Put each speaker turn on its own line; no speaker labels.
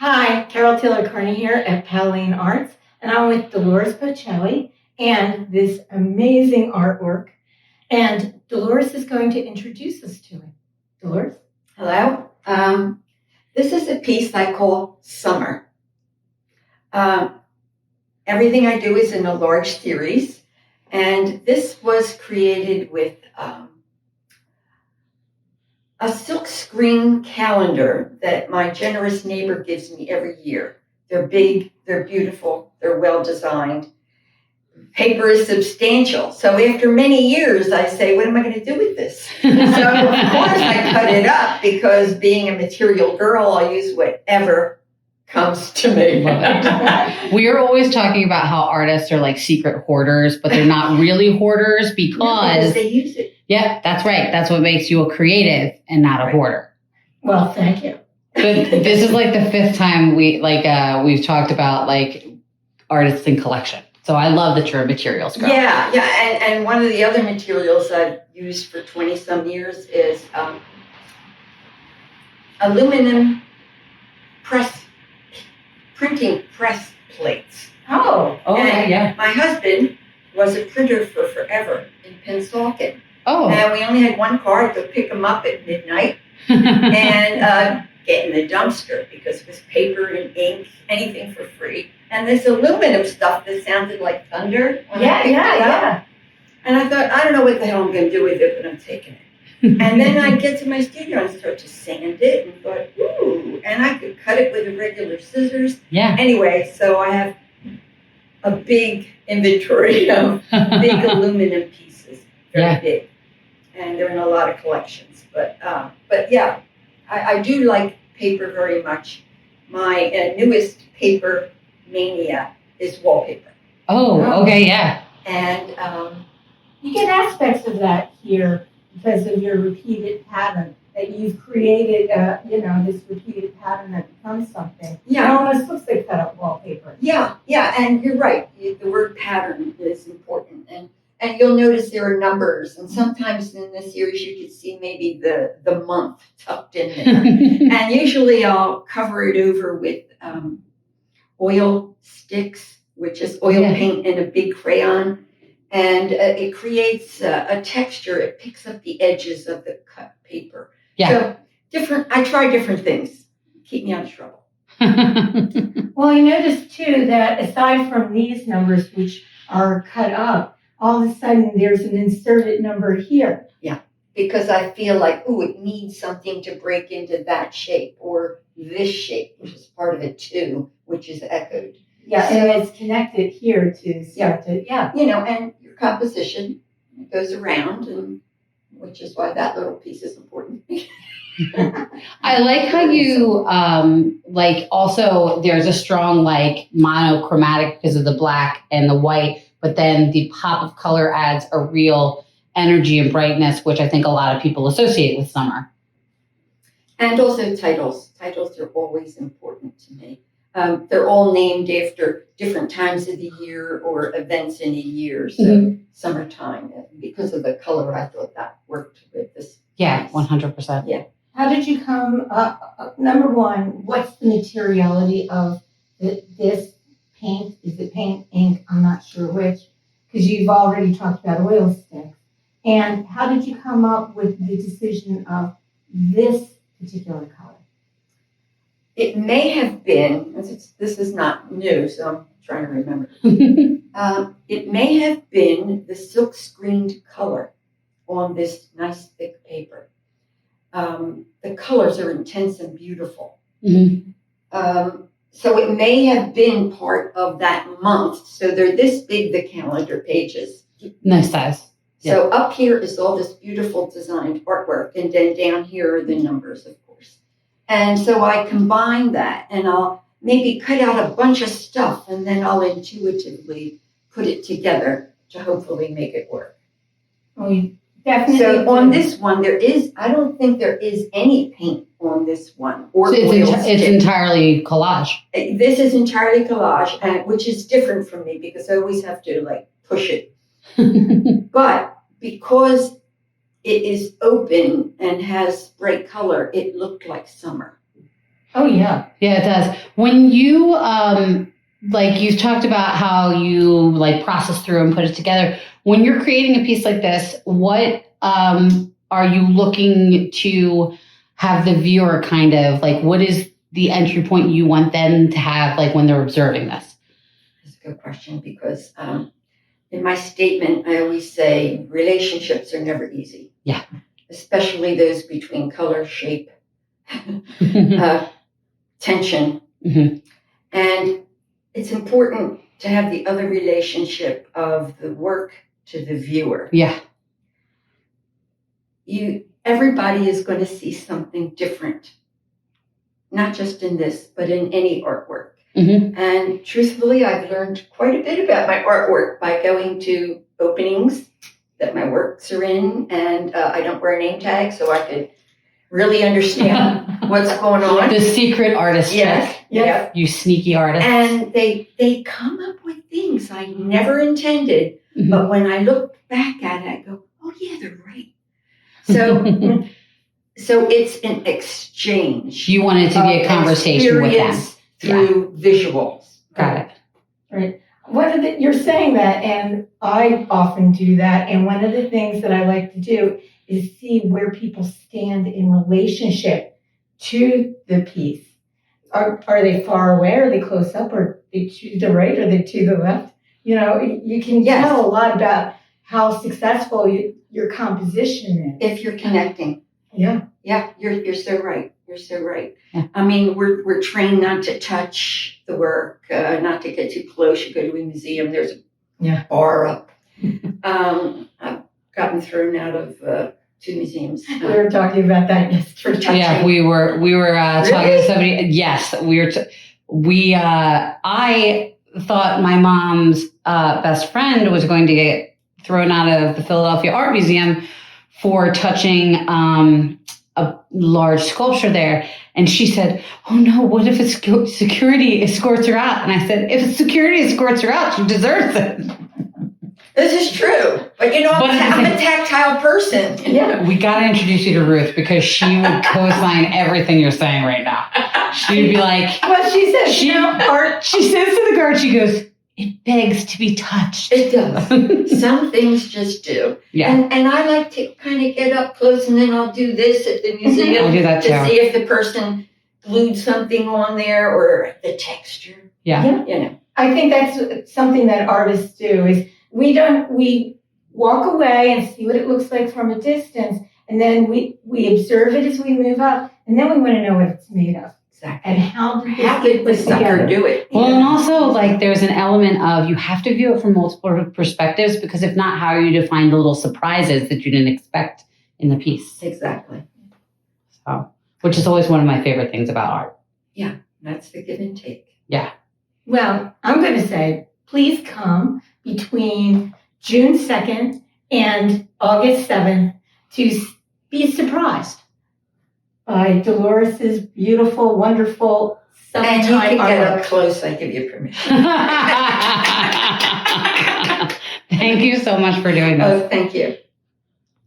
Hi, Carol Taylor-Kearney here at Powell Arts, and I'm with Dolores Poacelli and this amazing artwork. And Dolores is going to introduce us to it. Dolores?
Hello. This is a piece I call Summer. Everything I do is in a large series, and this was created with a silkscreen calendar that my generous neighbor gives me every year. They're big, they're beautiful, they're well designed. Paper is substantial. So after many years, I say, what am I going to do with this? So of course I cut it up because being a material girl, I'll use whatever comes to me.
We are always talking about how artists are like secret hoarders, but they're not really hoarders because
they use it.
Yeah, that's right. That's what makes you a creative and not a hoarder.
Well, thank you.
But this is like the fifth time we've talked about like artists in collection. So I love that you're a materials girl.
Yeah. And one of the other materials I've used for 20 some years is aluminum printing press plates.
Oh,
yeah.
My husband was a printer for forever in Pennsauken.
Oh.
And we only had one car to pick him up at midnight and get in the dumpster because it was paper and ink, anything for free. And this aluminum stuff that sounded like thunder.
Yeah.
And I thought, I don't know what the hell I'm going to do with it, but I'm taking it. And then I'd get to my studio and start to sand it and thought, ooh, and I could cut it with a regular scissors.
Yeah.
Anyway, so I have a big inventory of big aluminum pieces, very big. And they're in a lot of collections. But yeah, I do like paper very much. My newest paper mania is wallpaper.
Oh, okay, yeah.
And
you get aspects of that here because of your repeated pattern that you've created, this repeated pattern that becomes something.
Yeah.
It almost looks like cut up wallpaper.
Yeah, and you're right. The word pattern is important. And you'll notice there are numbers, and sometimes in this series you can see maybe the month tucked in there. And usually I'll cover it over with oil sticks, which is oil paint and a big crayon. And it creates a texture. It picks up the edges of the cut paper.
Yeah.
So I try different things. Keep me out of trouble.
Well, I noticed too that aside from these numbers, which are cut up, all of a sudden there's an inserted number here.
Yeah, because I feel like, it needs something to break into that shape or this shape, which is part of it too, which is echoed.
Yeah, so, and it's connected here to start to,
and your composition goes around, and which is why that little piece is important.
I like how you also there's a strong monochromatic because of the black and the white, but then the pop of color adds a real energy and brightness, which I think a lot of people associate with summer.
And also titles. Titles are always important to me. They're all named after different times of the year or events in a year. So summertime, because of the color, I thought that worked with this.
Yeah, 100%.
Yeah.
How did you come up? Number one, what's the materiality of this paint? Is it paint, ink? I'm not sure which, because you've already talked about oil sticks. And how did you come up with the decision of this particular color?
It may have been, this is not new, so I'm trying to remember. It may have been the silk screened color on this nice thick paper. The colors are intense and beautiful.
Mm-hmm.
So it may have been part of that month. So they're this big, the calendar pages.
Nice size.
So up here is all this beautiful designed artwork, and then down here are the numbers, of course. And so I combine that, and I'll maybe cut out a bunch of stuff, and then I'll intuitively put it together to hopefully make it work.
We definitely.
So on this one, I don't think there is any paint on this one. Or
so it's entirely collage.
This is entirely collage, which is different from me because I always have to push it. But because it is open and has bright color, it looked like summer.
Oh, yeah.
Yeah, it does. When you, like you've talked about how you like process through and put it together. When you're creating a piece like this, what are you looking to have the viewer kind of like, what is the entry point you want them to have like when they're observing this?
That's a good question because in my statement, I always say relationships are never easy.
Yeah.
Especially those between color, shape, tension.
Mm-hmm.
And it's important to have the other relationship of the work to the viewer.
Yeah.
Everybody is going to see something different, not just in this, but in any artwork.
Mm-hmm.
And truthfully, I've learned quite a bit about my artwork by going to openings that my works are in, and I don't wear a name tag, so I could really understand what's going on.
The secret artist
Yes,
trick.
yeah.
You sneaky artist.
And they come up with things I never intended,
Mm-hmm.
but when I look back at it, I go, oh yeah, they're right. So, so it's an exchange.
You want it to be a conversation with them.
Experience through visuals.
Got it.
Right. You're saying that, and I often do that. And one of the things that I like to do is see where people stand in relationship to the piece. Are they far away? Are they close up? Or are they to the right? Or are they to the left? You know, you can
Yes.
tell a lot about how successful your composition is.
If you're connecting.
Yeah.
Yeah, you're so right. You're so right.
Yeah.
I mean, we're trained not to touch the work, not to get too close. You go to a museum, there's a bar up. I've gotten thrown out of 2 museums.
We were talking about that yesterday.
For touching.
Yeah, we were talking
Really?
to somebody. Yes, I thought my mom's best friend was going to get thrown out of the Philadelphia Art Museum for touching a large sculpture there. And she said, oh no, what if security escorts her out? And I said, if security escorts her out, she deserves it.
This is true. But you know, I'm a tactile person.
Yeah.
We got to introduce you to Ruth because she would co-sign everything you're saying right now. She'd be like,
Well, she says, art.
She says to the guard, she goes, it begs to be touched.
It does. Some things just do.
Yeah.
And I like to kind of get up close and then I'll do this at the museum
I'll do that
to
too.
see if the person glued something on there or the texture.
Yeah.
You know.
I think that's something that artists do is we walk away and see what it looks like from a distance, and then we observe it as we move up, and then we want to know what it's made of.
Exactly.
And how
did the sucker do it?
Well, and also, like, there's an element of you have to view it from multiple perspectives because if not, how are you to find the little surprises that you didn't expect in the piece?
Exactly.
So, which is always one of my favorite things about art.
Yeah, that's the give and take.
Yeah.
Well, I'm going to say, please come between June 2nd and August 7th to be surprised by Dolores's beautiful, wonderful
And you
summertime
can get
artwork.
up close, I give you permission.
Thank you so much for doing this.
Oh, thank you.